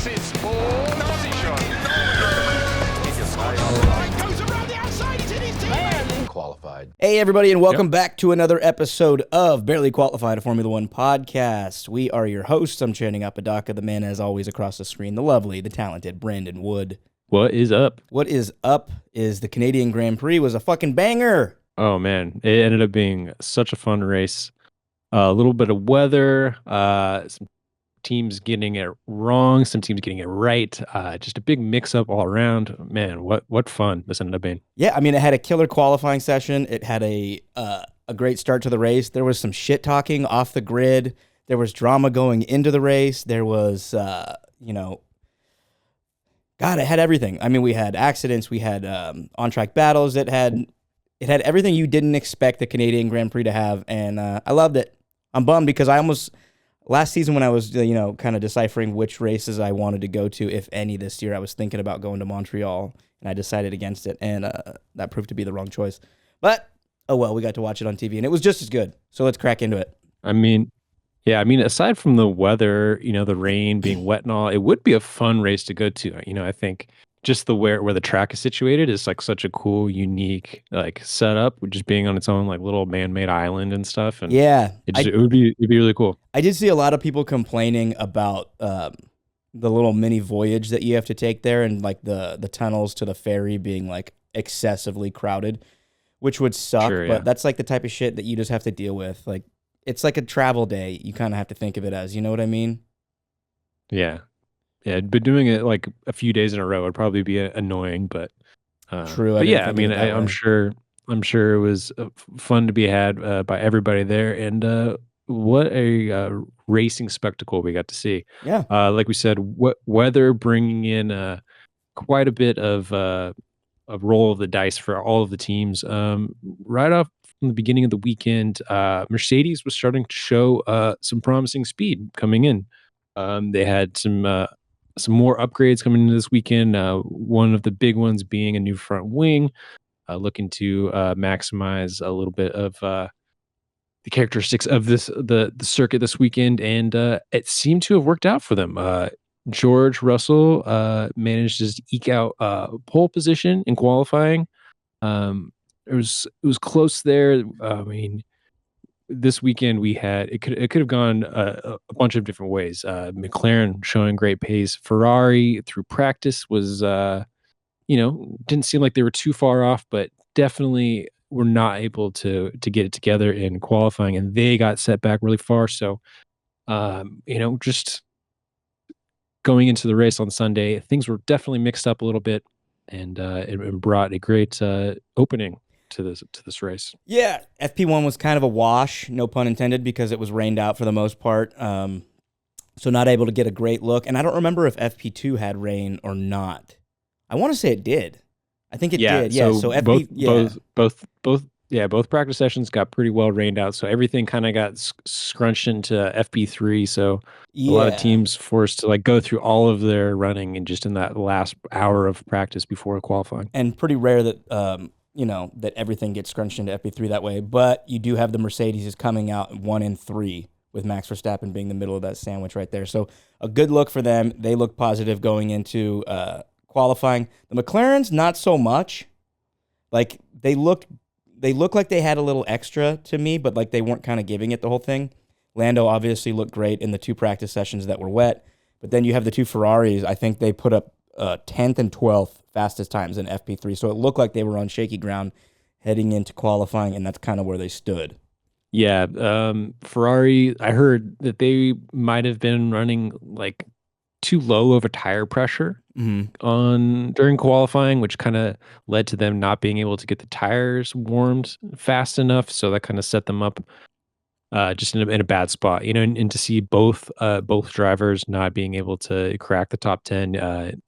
exits for position. Goes around the outside, it's in his team. Qualified. Hey, everybody, and welcome back to another episode of Barely Qualified, a Formula One podcast. We are your hosts. I'm Channing Apodaca, the man, as always, across the screen, the lovely, the talented Brandon Wood. What is up? What is up is the Canadian Grand Prix was a fucking banger. Oh, man. It ended up being such a fun race. A little bit of weather, some teams getting it wrong, some teams getting it right. Just a big mix-up all around. Man, what fun this ended up being. Yeah, I mean, it had a killer qualifying session. It had a great start to the race. There was some shit talking off the grid. There was drama going into the race. There was, God, it had everything. I mean, we had accidents. We had on-track battles. It had everything you didn't expect the Canadian Grand Prix to have, and I loved it. I'm bummed because last season when I was, kind of deciphering which races I wanted to go to, if any, this year, I was thinking about going to Montreal, and I decided against it, and that proved to be the wrong choice. But, oh well, we got to watch it on TV, and it was just as good. So let's crack into it. Aside from the weather, the rain being wet and all, it would be a fun race to go to. I think just where the track is situated is like such a cool, unique setup, with just being on its own little man-made island and stuff. And yeah, it'd be really cool. I did see a lot of people complaining about the little mini voyage that you have to take there, and the tunnels to the ferry being excessively crowded, which would suck. Sure, but yeah. that's the type of shit that you just have to deal with. It's like a travel day. You kind of have to think of it as, you know what I mean? Yeah. Yeah, but doing it a few days in a row would probably be annoying, but true. But yeah, I'm sure it was fun to be had by everybody there, and what a racing spectacle we got to see. Yeah. Like we said, weather bringing in quite a bit of a roll of the dice for all of the teams. Right off from the beginning of the weekend, Mercedes was starting to show some promising speed coming in. They had some more upgrades coming into this weekend. One of the big ones being a new front wing, looking to maximize a little bit of the characteristics of the circuit this weekend, and it seemed to have worked out for them. George Russell managed to eke out pole position in qualifying. It was close there. This weekend we had it could have gone a bunch of different ways. McLaren showing great pace. Ferrari through practice was didn't seem like they were too far off, but definitely were not able to get it together in qualifying, and they got set back really far. So just going into the race on Sunday, things were definitely mixed up a little bit, and it brought a great opening to this race. Yeah, FP1 was kind of a wash, no pun intended, because it was rained out for the most part. So not able to get a great look. And I don't remember if FP2 had rain or not. I want to say it did. I think it did. Yeah. So FP, both practice sessions got pretty well rained out. So everything kind of got scrunched into FP3. So a lot of teams forced to go through all of their running and just in that last hour of practice before qualifying. And pretty rare that that everything gets scrunched into FP3 that way. But you do have the Mercedes coming out 1 and 3, with Max Verstappen being the middle of that sandwich right there. So a good look for them. They look positive going into qualifying. The McLarens, not so much. They look like they had a little extra to me, but they weren't kind of giving it the whole thing. Lando obviously looked great in the 2 practice sessions that were wet. But then you have the 2 Ferraris. I think they put up 10th and 12th fastest times in FP3. So it looked like they were on shaky ground heading into qualifying, and that's kind of where they stood. Yeah, Ferrari, I heard that they might have been running too low of a tire pressure during qualifying, which kind of led to them not being able to get the tires warmed fast enough. So that kind of set them up just in a bad spot, and to see both drivers not being able to crack the top 10,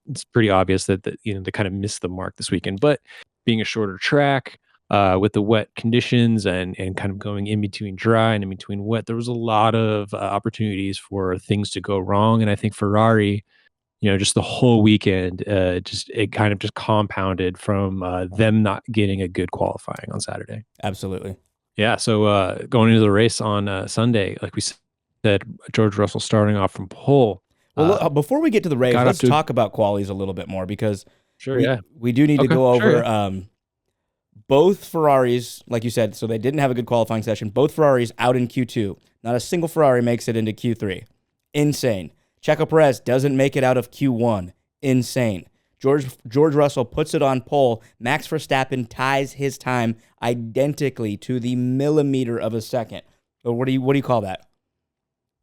it's pretty obvious that they kind of missed the mark this weekend. But being a shorter track, with the wet conditions and kind of going in between dry and in between wet, there was a lot of opportunities for things to go wrong. And I think Ferrari, just the whole weekend, it kind of just compounded from them not getting a good qualifying on Saturday. Absolutely. Yeah. So going into the race on Sunday, like we said, George Russell starting off from pole. Well, look, before we get to the race, got up let's to- talk about qualies a little bit more because Sure, yeah. we do need to Okay, go over sure, both Ferraris, like you said, so they didn't have a good qualifying session. Both Ferraris out in Q2. Not a single Ferrari makes it into Q3. Insane. Checo Perez doesn't make it out of Q1. Insane. George Russell puts it on pole. Max Verstappen ties his time identically to the millimeter of a second. So what do you call that?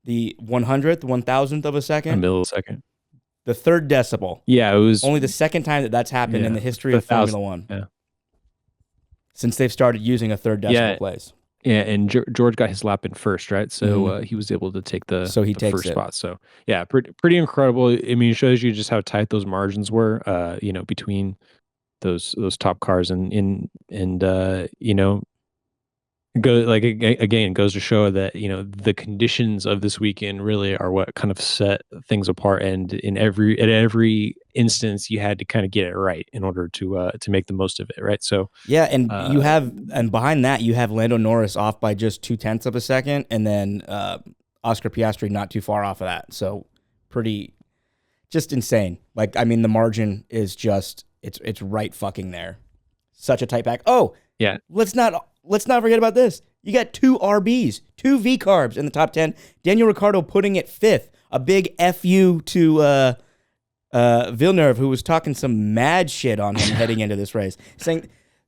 The 100th, 1000th of a a second? millisecond. The third decibel. Yeah, it was Only the second time that's happened in the history the of Formula 1,000. One. Yeah. Since they've started using a third decimal place. Yeah, and George got his lap in first, right? So he was able to take the takes first it. spot. So yeah, pretty incredible. I mean, it shows you just how tight those margins were, between those top cars and again, it goes to show that the conditions of this weekend really are what kind of set things apart. And at every instance, you had to kind of get it right in order to make the most of it, right? So yeah, and behind that you have Lando Norris off by just 0.2 of a second, and then Oscar Piastri not too far off of that. So just insane. Like, I mean, the margin is just it's right fucking there. Such a tight pack. Oh yeah, let's not forget about this. You got 2 RBs, 2 V carbs in the top 10. Daniel Ricciardo putting it 5th. A big FU to Villeneuve, who was talking some mad shit on him heading into this race.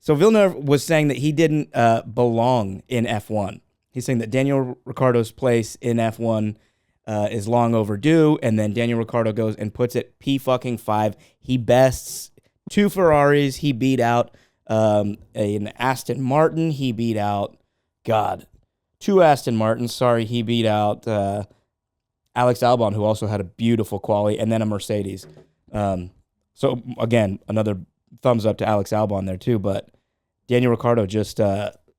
So Villeneuve was saying that he didn't belong in F1. He's saying that Daniel Ricciardo's place in F1 is long overdue, and then Daniel Ricciardo goes and puts it P5. He bests 2 Ferraris. He beat out an Aston Martin. He beat out 2 Aston Martins. Sorry, he beat out Alex Albon, who also had a beautiful quali, and then a Mercedes. So again, another thumbs up to Alex Albon there too. But Daniel Ricciardo just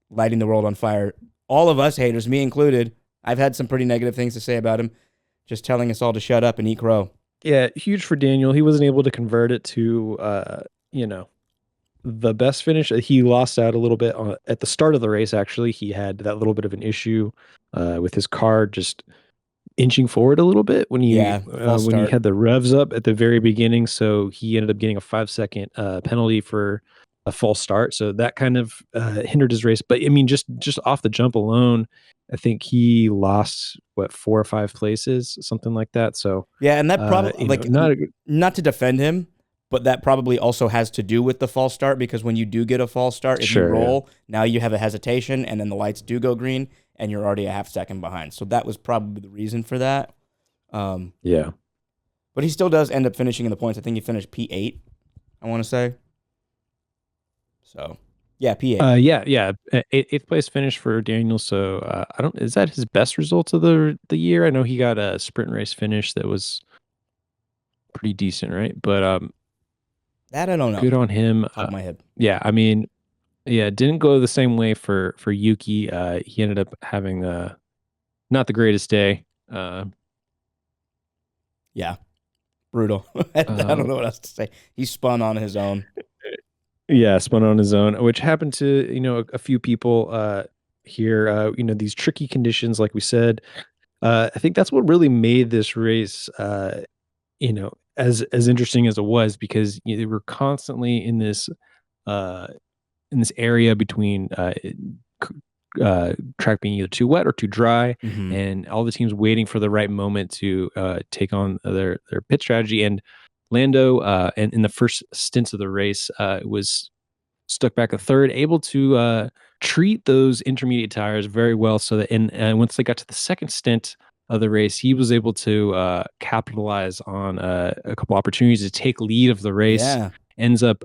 lighting the world on fire. All of us haters, me included, I've had some pretty negative things to say about him. Just telling us all to shut up and eat crow. Yeah, huge for Daniel. He wasn't able to convert it to the best finish. He lost out a little bit at the start of the race. Actually, he had that little bit of an issue with his car just inching forward a little bit when he had the revs up at the very beginning. So he ended up getting a 5-second penalty for a false start. So that kind of hindered his race. But I mean, just off the jump alone, I think he lost 4 or 5 places, something like that. So yeah, and that probably not to defend him, but that probably also has to do with the false start, because when you do get a false start, if you roll, now you have a hesitation, and then the lights do go green, and you're already a half second behind. So that was probably the reason for that. Yeah. But he still does end up finishing in the points. I think he finished P8, I want to say. So, yeah, P8. Yeah. 8th place finish for Daniel. So is that his best result of the year? I know he got a sprint race finish that was pretty decent, right? But that I don't know. Good on him. Top of my head. Yeah, I mean, it didn't go the same way for Yuki. He ended up having not the greatest day. Yeah, brutal. I don't know what else to say. He spun on his own. Yeah, spun on his own, which happened to a few people here. These tricky conditions, like we said. I think that's what really made this race, as interesting as it was, because they were constantly in this area between track being either too wet or too dry, and all the teams waiting for the right moment to take on their pit strategy. And Lando, and in the first stints of the race, was stuck back a third, able to treat those intermediate tires very well, so that and once they got to the second stint of the race, he was able to capitalize on a couple opportunities to take lead of the race. Yeah. Ends up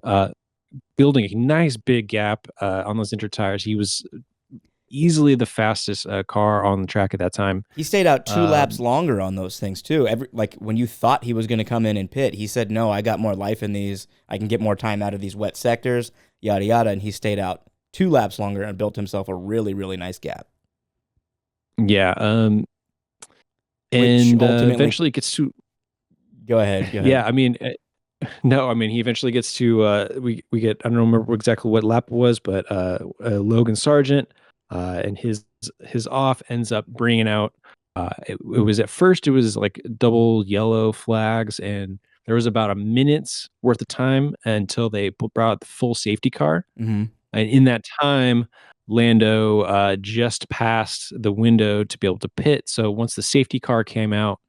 building a nice big gap on those inter tires. He was easily the fastest car on the track at that time. He stayed out 2 laps longer on those things too. When you thought he was going to come in and pit, he said, "No, I got more life in these. I can get more time out of these wet sectors." Yada yada, and he stayed out 2 laps longer and built himself a really, really nice gap. Yeah. And eventually it gets to. Go ahead. Yeah, I mean. No, I mean, he eventually gets to, we get, I don't remember exactly what lap it was, but Logan Sargent, and his off ends up bringing out It was at first it was like double yellow flags, and there was about a minute's worth of time until they brought out the full safety car. Mm-hmm. And in that time, Lando just passed the window to be able to pit. So once the safety car came out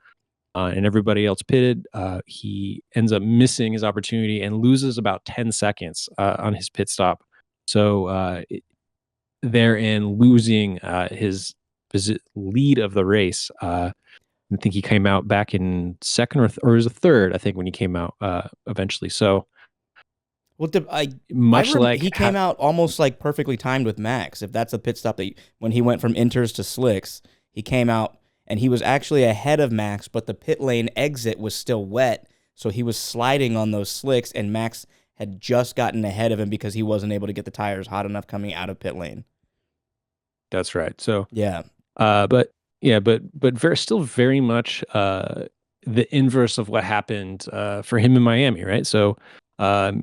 and everybody else pitted, he ends up missing his opportunity and loses about 10 seconds on his pit stop. So therein losing his lead of the race. I think he came out back in second or was a third, I think, when he came out eventually. So Well, much like he came out almost like perfectly timed with Max. If that's a pit stop that when he went from inters to slicks, he came out and he was actually ahead of Max, but the pit lane exit was still wet, so he was sliding on those slicks, and Max had just gotten ahead of him because he wasn't able to get the tires hot enough coming out of pit lane. that's right. So Yeah. but still very much the inverse of what happened for him in Miami, right? So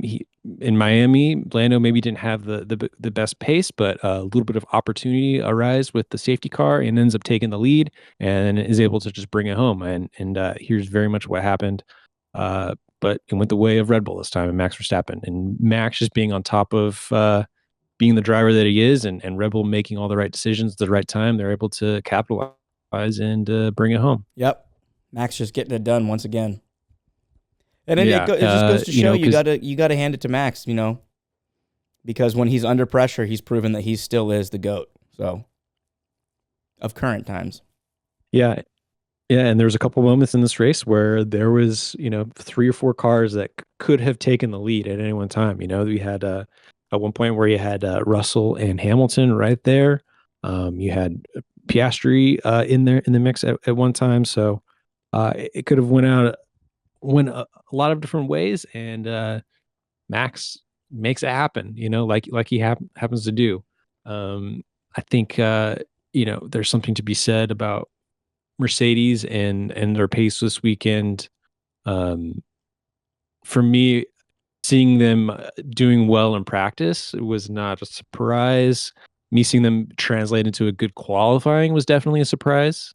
he in Miami, Lando maybe didn't have the best pace, but a little bit of opportunity arise with the safety car and ends up taking the lead and is able to just bring it home. And here's very much what happened. But it went the way of Red Bull this time and Max Verstappen, and Max just being on top of being the driver that he is, and Red Bull making all the right decisions at the right time. They're able to capitalize and bring it home. Yep. Max just getting it done once again. And it Yeah, just goes to show you 'cause- gotta hand it to Max, because when he's under pressure, he's proven that he still is the GOAT. So, of current times. Yeah, yeah, and there was a couple moments in this race where there was, 3 or 4 cars that could have taken the lead at any one time. We had at one point where you had Russell and Hamilton right there. You had Piastri in there in the mix at one time. So it could have went a lot of different ways, and Max makes it happen. Like he happens to do. I think there's something to be said about Mercedes and their pace this weekend. Um, for me, seeing them doing well in practice was not a surprise. Me seeing them translate into a good qualifying was definitely a surprise.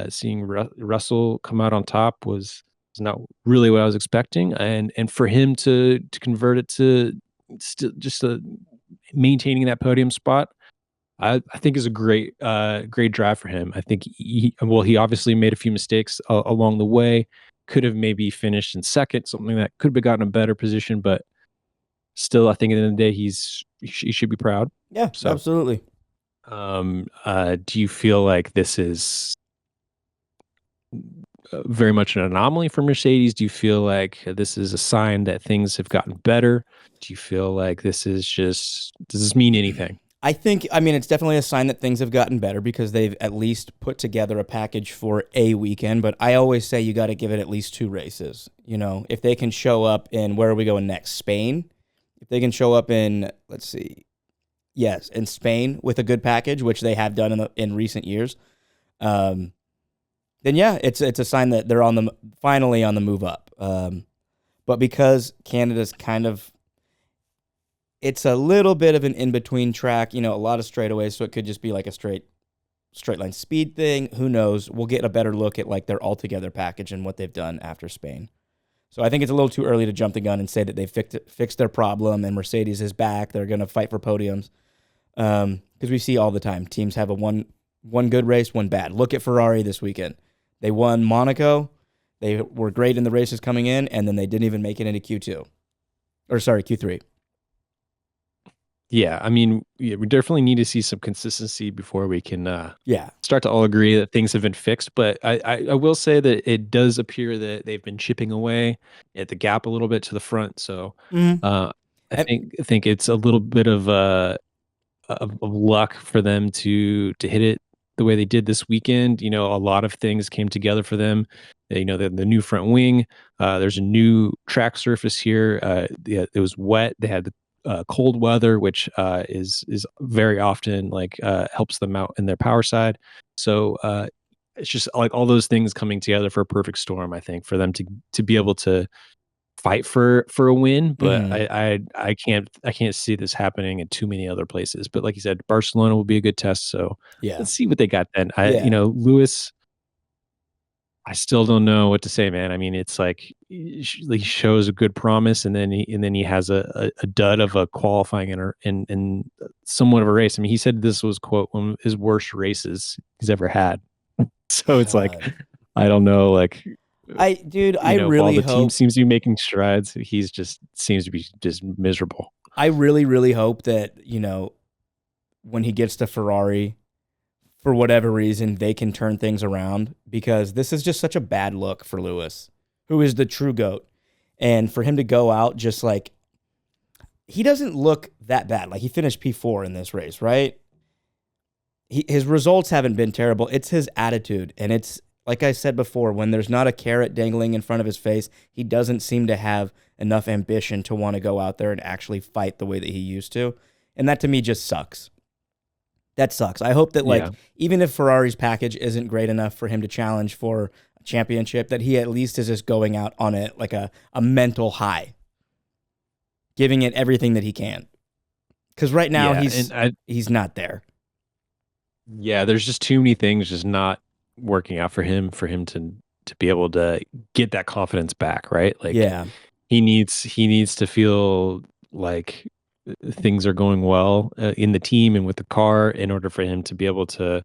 Seeing Russell come out on top was not really what I was expecting, and for him to convert it to still just maintaining that podium spot, I think is a great drive for him. I think he obviously made a few mistakes along the way. Could have maybe finished in second, something that could have gotten a better position, but still, I think at the end of the day, he should be proud. Yeah, So, absolutely. do you feel like this is very much an anomaly for Mercedes? Do you feel like this is a sign that things have gotten better? Do you feel like does this mean anything? I mean, it's definitely a sign that things have gotten better because they've at least put together a package for a weekend. But I always say you got to give it at least 2 races. If they can show up in, where are we going next? Spain. If they can show up in, let's see, yes, in Spain with a good package, which they have done in recent years, then yeah, it's a sign that they're finally on the move up. But because Canada's it's a little bit of an in-between track, a lot of straightaways, so it could just be like a straight line speed thing. Who knows? We'll get a better look at like their altogether package and what they've done after Spain. So I think it's a little too early to jump the gun and say that they fixed their problem and Mercedes is back. They're going to fight for podiums. Because we see all the time teams have a one good race, one bad. Look at Ferrari this weekend. They won Monaco. They were great in the races coming in, and then they didn't even make it into Q3. Yeah, I mean, we definitely need to see some consistency before we can start to all agree that things have been fixed. But I will say that it does appear that they've been chipping away at the gap a little bit to the front. So I think it's a little bit of luck for them to hit it the way they did this weekend. A lot of things came together for them. The new front wing. There's a new track surface here. It was wet. They had the cold weather, which is very often helps them out in their power side. So it's just like all those things coming together for a perfect storm. I think for them to be able to fight for a win, but I can't see this happening in too many other places. But like you said, Barcelona will be a good test. So Yeah. let's see what they got then. Yeah. Lewis. I still don't know what to say, man. I mean, it's like he shows a good promise, and then he has a dud of a qualifying and somewhat of a race. I mean, he said this was quote one of his worst races he's ever had. So it's like, God. I don't know, like I while really the team hope. seems to be making strides, he's just seems to be just miserable. I really, really hope that when he gets to Ferrari, for whatever reason, they can turn things around, because this is just such a bad look for Lewis, who is the true GOAT. And for him to go out just like, he doesn't look that bad. Like, he finished P4 in this race, right? His results haven't been terrible. It's his attitude. And it's, like I said before, when there's not a carrot dangling in front of his face, he doesn't seem to have enough ambition to want to go out there and actually fight the way that he used to. And that to me just sucks. That sucks. I hope that, like, even if Ferrari's package isn't great enough for him to challenge for a championship, that he at least is just going out on a mental high, giving it everything that he can. Because right now he's not there. Yeah, there's just too many things just not working out for him to be able to get that confidence back, right? Like, Yeah. he needs to feel like things are going well in the team and with the car in order for him to be able to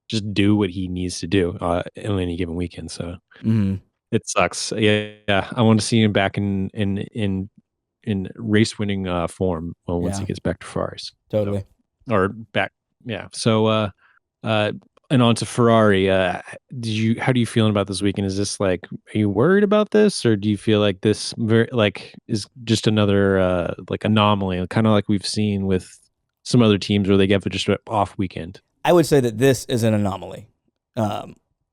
just do what he needs to do in any given weekend. So it sucks. Yeah, I want to see him back in race winning form once he gets back to Ferraris. Totally. So, or back, yeah. So and on to Ferrari. How do you feeling about this weekend? Is this like, are you worried about this, or do you feel like this is just another like anomaly, kind of like we've seen with some other teams where they get just an off weekend? I would say that this is an anomaly.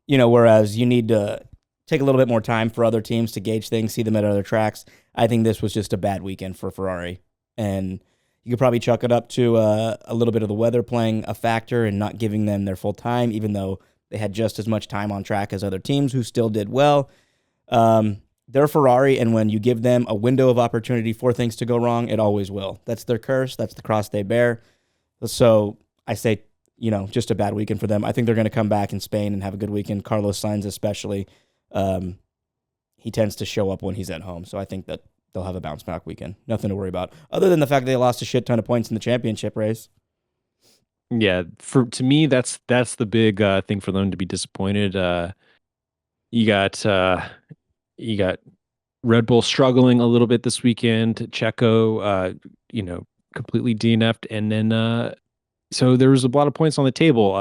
Whereas you need to take a little bit more time for other teams to gauge things, see them at other tracks. I think this was just a bad weekend for Ferrari, and you could probably chalk it up to a little bit of the weather playing a factor and not giving them their full time, even though they had just as much time on track as other teams who still did well. They're Ferrari, and when you give them a window of opportunity for things to go wrong, it always will. That's their curse. That's the cross they bear. So I say, just a bad weekend for them. I think they're going to come back in Spain and have a good weekend. Carlos Sainz especially. He tends to show up when he's at home, so I think that they'll have a bounce back weekend. Nothing to worry about, other than the fact that they lost a shit ton of points in the championship race. Yeah, to me, that's the big thing for them to be disappointed. You got Red Bull struggling a little bit this weekend. Checo, completely DNF'd, and then so there was a lot of points on the table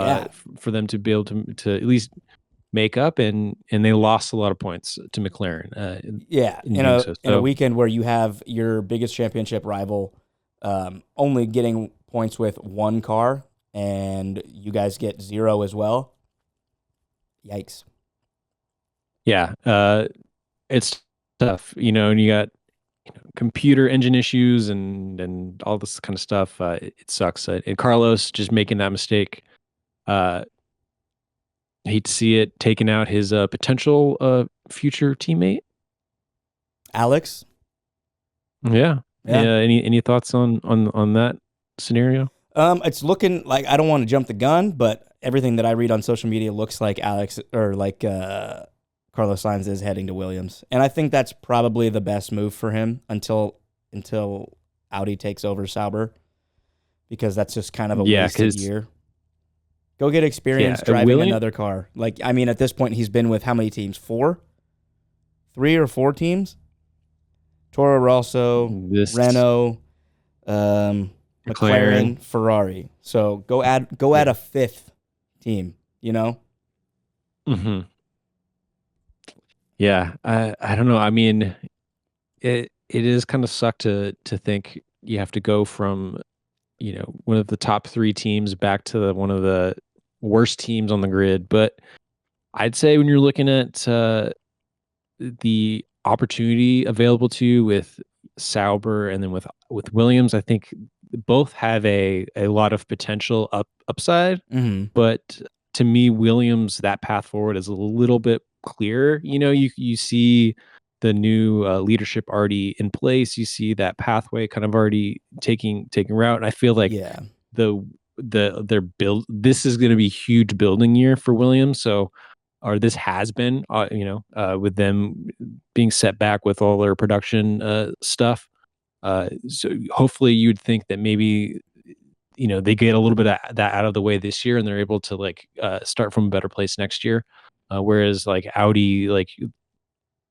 for them to be able to at least make up, and they lost a lot of points to McLaren. In a weekend where you have your biggest championship rival only getting points with one car, and you guys get 0 as well. Yikes. Yeah, it's tough, and you got computer engine issues and all this kind of stuff. It sucks. And Carlos just making that mistake. Hate to see it, taking out his potential future teammate, Alex. Yeah. Any thoughts on that scenario? It's looking like, I don't want to jump the gun, but everything that I read on social media looks like Alex or like Carlos Sainz is heading to Williams, and I think that's probably the best move for him until Audi takes over Sauber, because that's just kind of a wasted year. Go get experience driving another car. Like, I mean, at this point, he's been with how many teams? 3 or 4 teams? Toro Rosso, Renault, McLaren, Ferrari. So go add a 5th team, Mm-hmm. Yeah, I don't know. I mean, it is kind of sucked to think you have to go from one of the top 3 teams back to one of the worst teams on the grid. But I'd say when you're looking at the opportunity available to you with Sauber and then with Williams, I think both have a lot of potential upside. Mm-hmm. But to me, Williams, that path forward is a little bit clearer. You see the new leadership already in place. You see that pathway kind of already taking route, and I feel like their build. This is going to be a huge building year for Williams. So or this has been, with them being set back with all their production stuff. So hopefully you'd think that maybe, they get a little bit of that out of the way this year and they're able to start from a better place next year. Whereas like Audi, like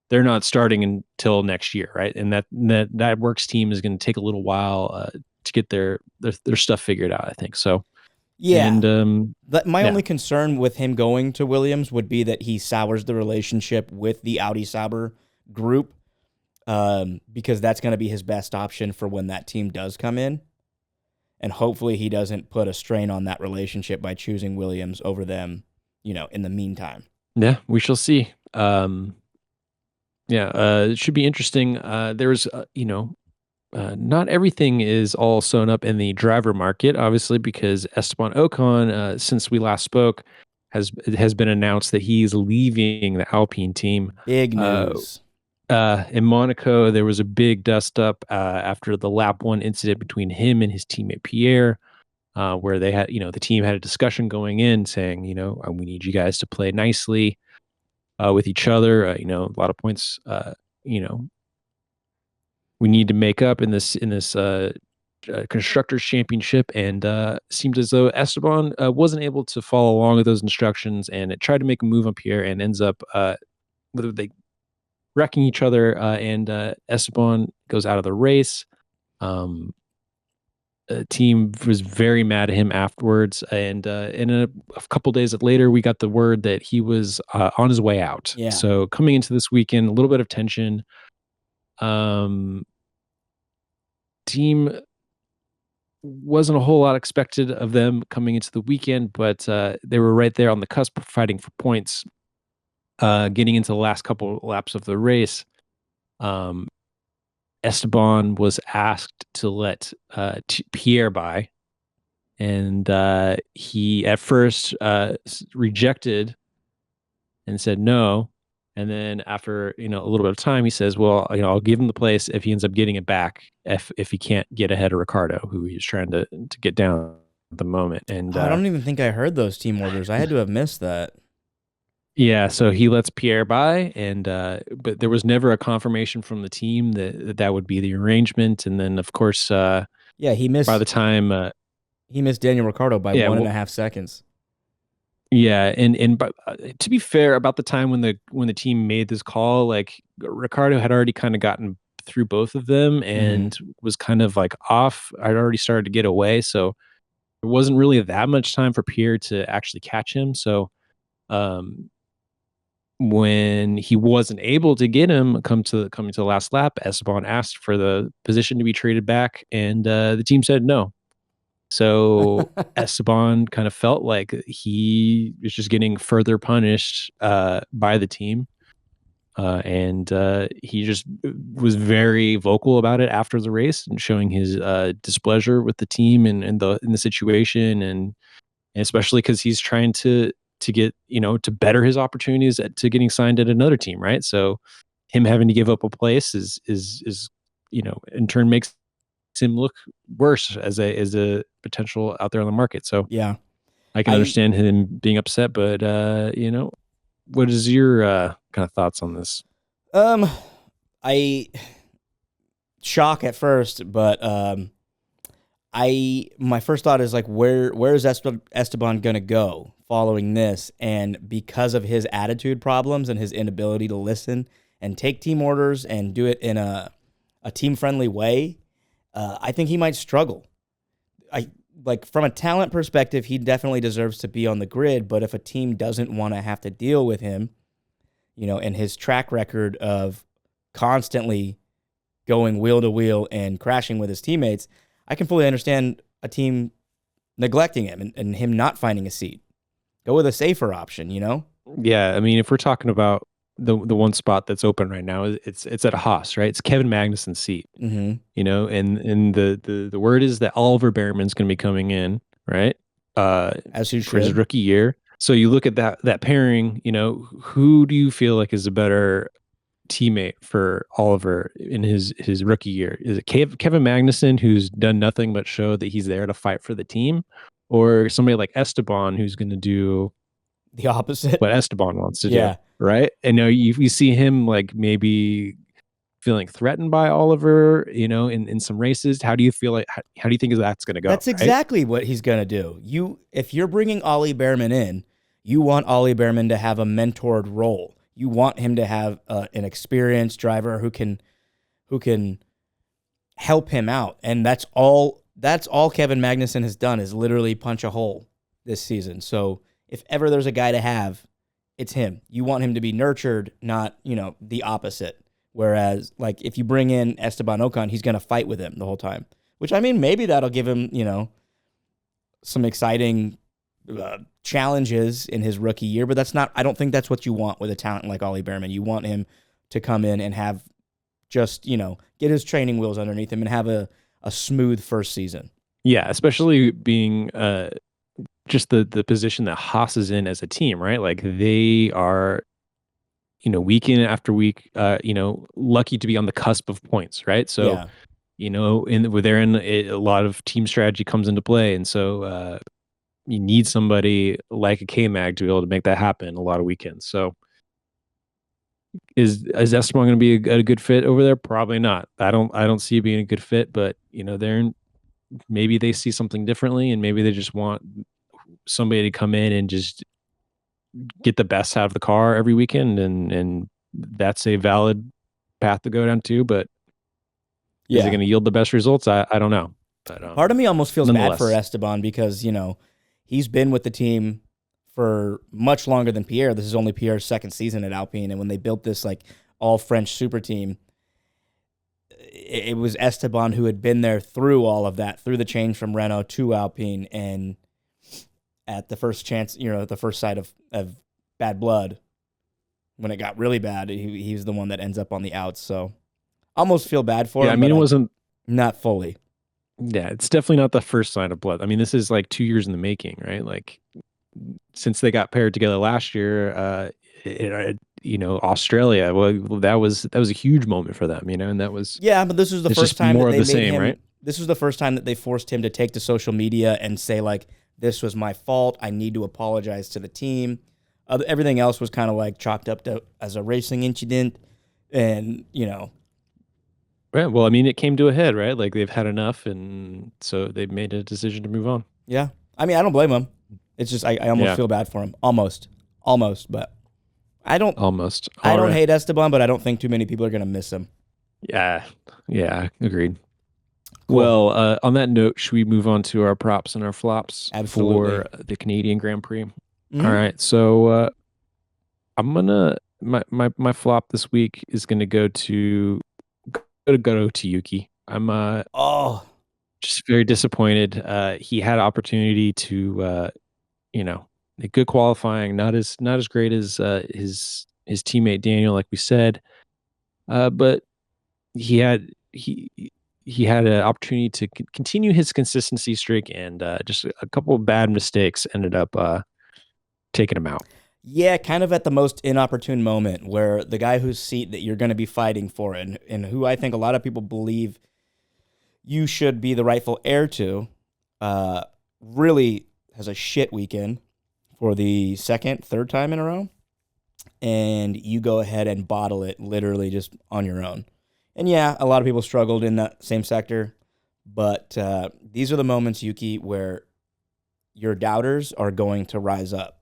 they're not starting until next year, right? And that works team is going to take a little while to get their stuff figured out, I think. So, Yeah. and My only concern with him going to Williams would be that he sours the relationship with the Audi Sauber group, because that's going to be his best option for when that team does come in. And hopefully he doesn't put a strain on that relationship by choosing Williams over them, in the meantime. Yeah, we shall see. It should be interesting. There's, not everything is all sewn up in the driver market, obviously, because Esteban Ocon, since we last spoke, has been announced that he's leaving the Alpine team. Big news. In Monaco, there was a big dust up after the lap 1 incident between him and his teammate Pierre, where they had, the team had a discussion going in saying, we need you guys to play nicely with each other. A lot of points, we need to make up in this constructors championship, and seemed as though Esteban wasn't able to follow along with those instructions, and it tried to make a move on Pierre and ends up whether they wrecking each other, and Esteban goes out of the race. The team was very mad at him afterwards, and in a couple days later, we got the word that he was on his way out. Yeah. So coming into this weekend, a little bit of tension. Team wasn't a whole lot expected of them coming into the weekend, but they were right there on the cusp of fighting for points. Getting into the last couple laps of the race, Esteban was asked to let Pierre by, and he at first rejected and said no. And then after a little bit of time, he says, "Well, I'll give him the place if he ends up getting it back. If he can't get ahead of Ricciardo, who he's trying to get down at the moment." And I don't even think I heard those team orders. I had to have missed that. Yeah, so he lets Pierre by, and but there was never a confirmation from the team that would be the arrangement. And then, of course, he missed. by the time he missed Daniel Ricciardo by 1.5 seconds. Yeah, and but to be fair, about the time when the team made this call, like Ricciardo had already kind of gotten through both of them and was kind of like off. I'd already started to get away, so there wasn't really that much time for Pierre to actually catch him. So, when he wasn't able to get him coming to the last lap, Esteban asked for the position to be traded back, and the team said no. So Esteban kind of felt like he was just getting further punished by the team. And he just was very vocal about it after the race and showing his displeasure with the team and in the situation. And especially because he's trying to get, to better his opportunities to getting signed at another team. Right. So him having to give up a place is in turn makes him look worse as a potential out there on the market. So yeah, I can understand him being upset, but what is your kind of thoughts on this? I shock at first, but my first thought is like, where is Esteban gonna go following this? And because of his attitude problems and his inability to listen and take team orders and do it in a team friendly way, I think he might struggle. From a talent perspective, he definitely deserves to be on the grid, but if a team doesn't want to have to deal with him, and his track record of constantly going wheel to wheel and crashing with his teammates, I can fully understand a team neglecting him and him not finding a seat. Go with a safer option, Yeah, I mean, if we're talking about the one spot that's open right now, it's at Haas, right? It's Kevin Magnussen's seat. And the word is that Oliver Behrman's going to be coming in, right? As he for his should. rookie year. So you look at that pairing, who do you feel like is a better teammate for Oliver in his rookie year? Is it Kevin Magnussen, who's done nothing but show that he's there to fight for the team, or somebody like Esteban, who's going to do the opposite. what Esteban wants to Yeah. do, right? And now you see him like maybe feeling threatened by Oliver, in some races. How do you feel like? How do you think that's going to go? That's right? exactly what he's going to do. If you're bringing Ollie Behrman in, you want Ollie Behrman to have a mentored role. You want him to have an experienced driver who can help him out, and that's all Kevin Magnussen has done is literally punch a hole this season. So if ever there's a guy to have, it's him. You want him to be nurtured, not the opposite. Whereas, like, if you bring in Esteban Ocon, he's going to fight with him the whole time. Which, I mean, maybe that'll give him, some exciting challenges in his rookie year. But I don't think that's what you want with a talent like Ollie Behrman. You want him to come in and have just, get his training wheels underneath him and have a smooth first season. Yeah, especially being just the position that Haas is in as a team, right? Like they are, week in after week, lucky to be on the cusp of points, right? So, they're in a lot of team strategy comes into play, and so you need somebody like a K-Mag to be able to make that happen a lot of weekends. So, is Esteban going to be a good fit over there? Probably not. I don't see it being a good fit, but maybe they see something differently, and maybe they just want somebody to come in and just get the best out of the car every weekend, and that's a valid path to go down too. But is it going to yield the best results? I don't know. But, part of me almost feels bad for Esteban because he's been with the team for much longer than Pierre. This is only Pierre's second season at Alpine, and when they built this like all French super team, it was Esteban who had been there through all of that, through the change from Renault to Alpine, and at the first chance, the first sight of bad blood, when it got really bad, he was the one that ends up on the outs. So almost feel bad for him. I mean, it wasn't not fully. Yeah, it's definitely not the first sign of blood. I mean, this is like 2 years in the making, right? Like since they got paired together last year, Australia. Well, that was a huge moment for them, and that was but this was the first time more that they of the made same, him. Right? This was the first time that they forced him to take to social media and say like, "This was my fault. I need to apologize to the team." Everything else was kind of like chalked up as a racing incident, and Right. Well, I mean, it came to a head, right? Like they've had enough, and so they've made a decision to move on. Yeah, I mean, I don't blame him. It's just I almost feel bad for him, almost, but I don't almost. I don't hate Esteban, but I don't think too many people are gonna miss him. Yeah, agreed. Cool. Well, on that note, should we move on to our props and our flops Absolutely. for the Canadian Grand Prix? Mm-hmm. All right, so I'm gonna my flop this week is gonna go to Yuki. I'm just very disappointed. He had opportunity to a good qualifying, not as great as his teammate Daniel, like we said, but he had an opportunity to continue his consistency streak, and just a couple of bad mistakes ended up taking him out. Yeah, kind of at the most inopportune moment where the guy whose seat that you're going to be fighting for and who I think a lot of people believe you should be the rightful heir to really has a shit weekend for the third time in a row, and you go ahead and bottle it literally just on your own. And yeah, a lot of people struggled in that same sector, but these are the moments, Yuki, where your doubters are going to rise up.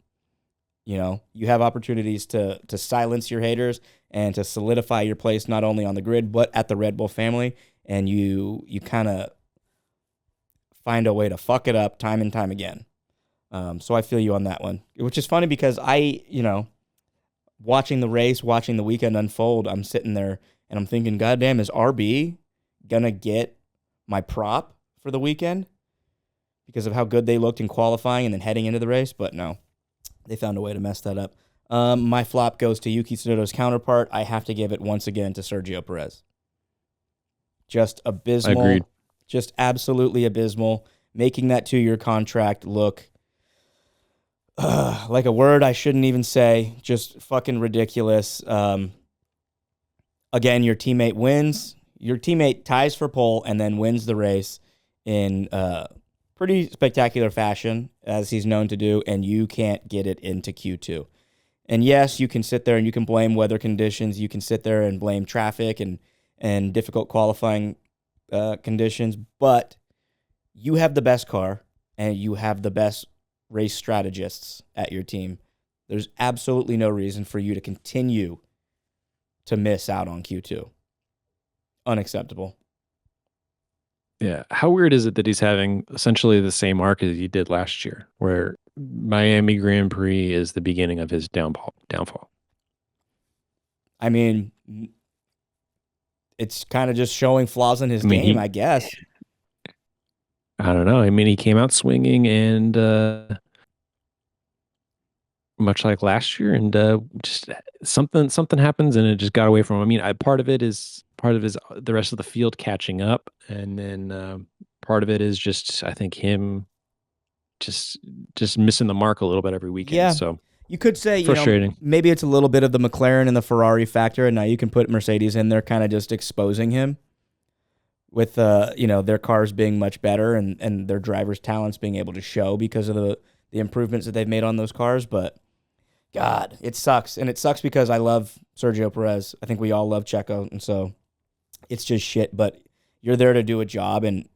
You have opportunities to silence your haters and to solidify your place not only on the grid but at the Red Bull family, and you kind of find a way to fuck it up time and time again. So I feel you on that one, which is funny because watching the race, watching the weekend unfold, I'm sitting there and I'm thinking, goddamn, is RB gonna get my prop for the weekend because of how good they looked in qualifying and then heading into the race? But no. They found a way to mess that up. My flop goes to Yuki Tsunoda's counterpart. I have to give it once again to Sergio Perez. Just abysmal. Agreed. Just absolutely abysmal. Making that 2-year contract look like a word I shouldn't even say. Just fucking ridiculous. Again, your teammate wins. Your teammate ties for pole and then wins the race in pretty spectacular fashion, as he's known to do, and you can't get it into Q2. And yes, you can sit there and you can blame weather conditions. You can sit there and blame traffic and difficult qualifying conditions, but you have the best car and you have the best race strategists at your team. There's absolutely no reason for you to continue to miss out on Q2. Unacceptable. Yeah. How weird is it that he's having essentially the same arc as he did last year, where Miami Grand Prix is the beginning of his downfall? I mean, it's kind of just showing flaws in his game, I guess. I don't know. I mean, he came out swinging and much like last year, and just something happens and it just got away from him. I mean, part of it is the rest of the field catching up, and then part of it is just, I think, him just missing the mark a little bit every weekend. Yeah. So you could say, frustrating. Maybe it's a little bit of the McLaren and the Ferrari factor, and now you can put Mercedes in there, kind of just exposing him with their cars being much better and their drivers' talents being able to show because of the improvements that they've made on those cars. But God, it sucks. And it sucks because I love Sergio Perez. I think we all love Checo. And so it's just shit. But you're there to do a job. And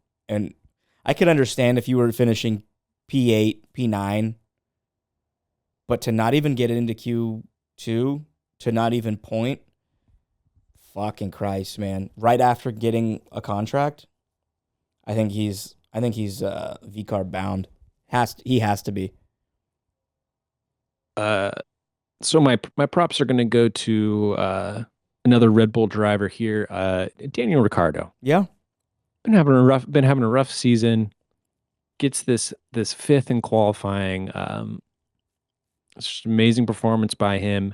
I could understand if you were finishing P8, P9, but to not even get it into Q2, to not even point, fucking Christ, man. Right after getting a contract, I think he's VCARB bound. He has to be. So my props are going to go to another Red Bull driver here, Daniel Ricciardo. Yeah, been having a rough season. Gets this fifth in qualifying. It's just amazing performance by him.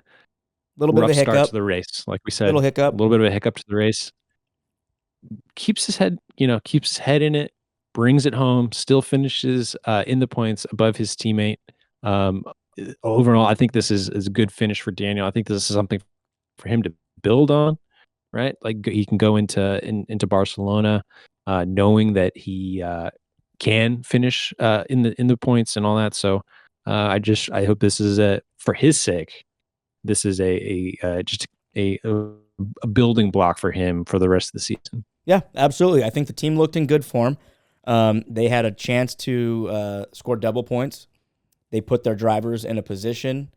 Little bit of a hiccup start to the race, like we said. Little hiccup. A little bit of a hiccup to the race. Keeps his head in it. Brings it home. Still finishes in the points above his teammate. Overall, I think this is a good finish for Daniel. I think this is something for him to build on, right? Like he can go into Barcelona, knowing that he can finish in the points and all that. So I hope this is for his sake. This is just a building block for him for the rest of the season. Yeah, absolutely. I think the team looked in good form. They had a chance to score double points. They put their drivers in a position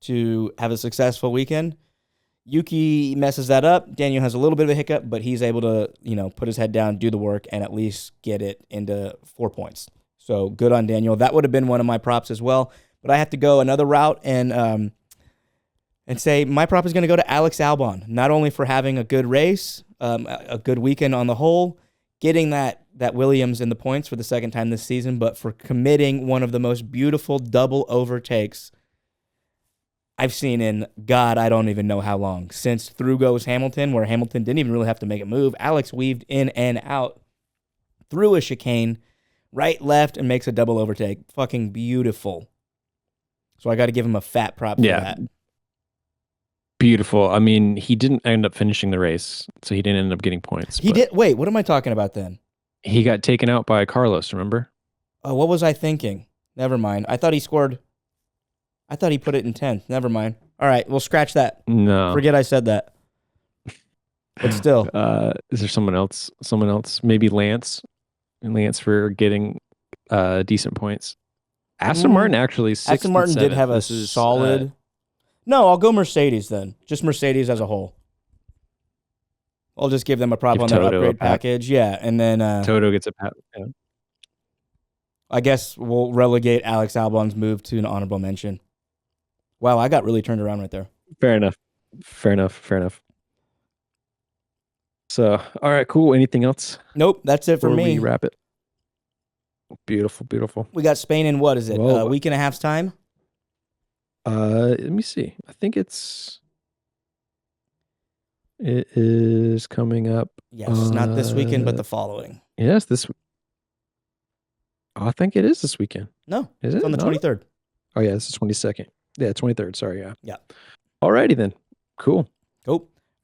to have a successful weekend. Yuki messes that up. Daniel has a little bit of a hiccup, but he's able to, put his head down, do the work, and at least get it into 4 points. So good on Daniel. That would have been one of my props as well. But I have to go another route and say my prop is going to go to Alex Albon, not only for having a good race, a good weekend on the whole, getting that Williams in the points for the second time this season, but for committing one of the most beautiful double overtakes I've seen in, God, I don't even know how long, since through goes Hamilton, where Hamilton didn't even really have to make a move. Alex weaved in and out through a chicane, right, left, and makes a double overtake. Fucking beautiful. So I got to give him a fat prop for that. Beautiful. I mean, he didn't end up finishing the race, so he didn't end up getting points. He did. Wait, what am I talking about then? He got taken out by Carlos, remember? Oh, what was I thinking? Never mind. I thought he scored. I thought he put it in 10th. Never mind. All right, we'll scratch that. No. Forget I said that. But still. Is there someone else? Someone else? Maybe Lance. Lance for getting decent points. Aston Martin actually. Aston Martin did have a solid. No, I'll go Mercedes then. Just Mercedes as a whole. I'll just give them a prop on their upgrade package. Yeah, and then Toto gets a pat. Yeah. I guess we'll relegate Alex Albon's move to an honorable mention. Wow, I got really turned around right there. Fair enough. So, all right, cool. Anything else? Nope, that's it for me. We wrap it. Beautiful. We got Spain in what is it? A week and a half's time? Let me see. I think it is coming up. Yes, not this weekend, but the following. Yes, I think it is this weekend. No, is it's on the 23rd. Oh yeah, this is 22nd. Yeah, 23rd. Sorry, yeah. Yeah. Alrighty then. Cool.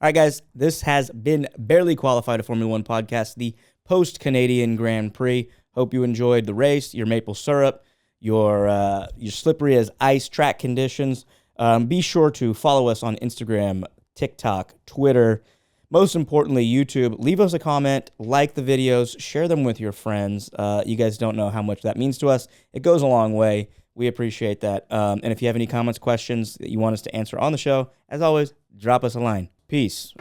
All right, guys. This has been Barely Qualified, a Formula One podcast, the post-Canadian Grand Prix. Hope you enjoyed the race, your maple syrup, your slippery as ice track conditions. Be sure to follow us on Instagram, TikTok, Twitter, most importantly, YouTube. Leave us a comment, like the videos, share them with your friends. You guys don't know how much that means to us. It goes a long way. We appreciate that. And if you have any comments, questions that you want us to answer on the show, as always, drop us a line. Peace.